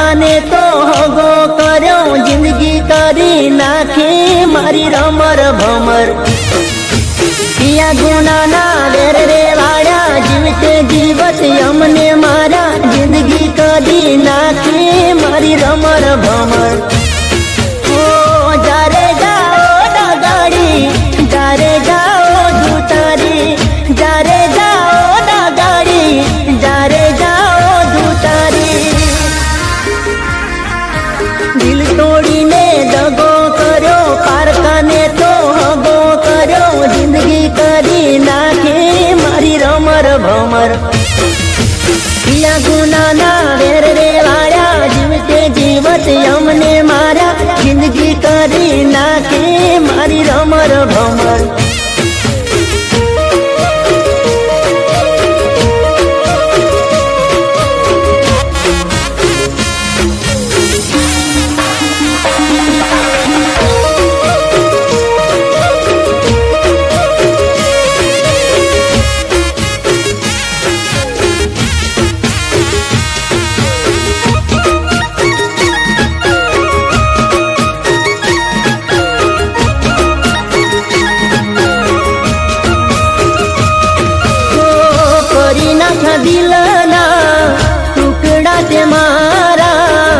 પારકાને તો હગો કર્યો, જિંદગી કરી નાખી મારી રમર ભમર। પિયા ગુનાના વેર રે વાળ્યા, જીવતે જીવત અમને મારા, જિંદગી કરી નાખી મારી રમર ભમર। ઓ જારે જાઓ ડાગાડી, જારે જાઓ ધૂતારી, જારે જાઓ ડાગાડી, જારે જાઓ ધૂતારી। દિલ તોડીને દગો કર્યો, પારકાને તો હગો કર્યો, જિંદગી કરી નાખી મારી રમર ભમર। પિયા ગુનાના વેર રે વાળ્યા, જીવતે જીવત અમને મારા, જિંદગી કરી નાખી મારી રમર ભમર। દિલના ટુકડા તે મારા,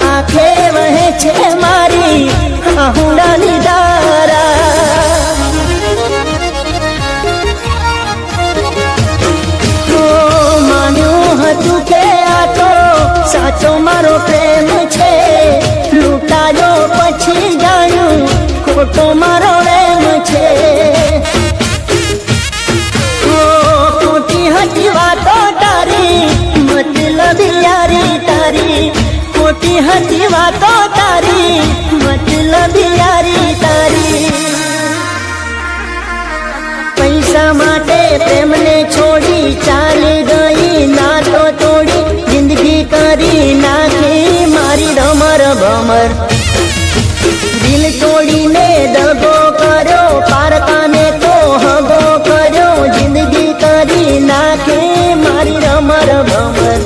આંખે વહે છે મારી આહુડાની ધારા। માન્યું હતું કે આ તો સાચો મારો પ્રેમ છે, લૂંટાયો પછી જાણ્યું ખોટો મારો પ્રેમ છે। વાતો તારી મતલબ યારી તારી, ખોટી હતી વાતો તારી મતલબ યારી તારી। પૈસા માટે પ્રેમને છોડી ચાલી ગઈ નાતો તોડી, જિંદગી કરી નાખી મારી રમર ભમર। દિલ તોડીને દગો કર્યો, પારકાને તો હગો કર્યો, જિંદગી કરી નાખી મારી રમર ભમર।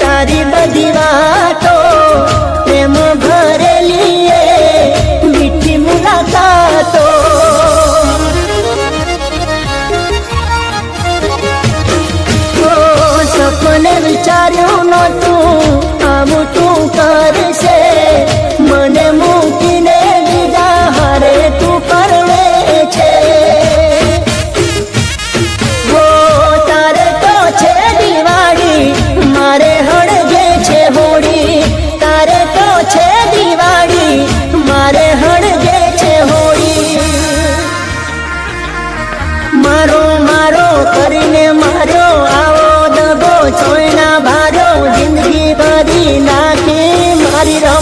તારી બધી વાતો પ્રેમ ભરેલી મીઠી મુલાકાતો। સપને વિચાર્યું નહોતું આવું તું કરશે, મને મૂકીને બીજા હારે તું પરણે છે। તારે તો છે દિવાળી, મારે હળગે છે હોળી, તારે તો છે દિવાળી, મારે હળગે છે હોળી। મારો મારો કરીને માર્યો, આવો દગો છોયના ભાર્યો, જિંદગી ભરી નાખી મારી રમ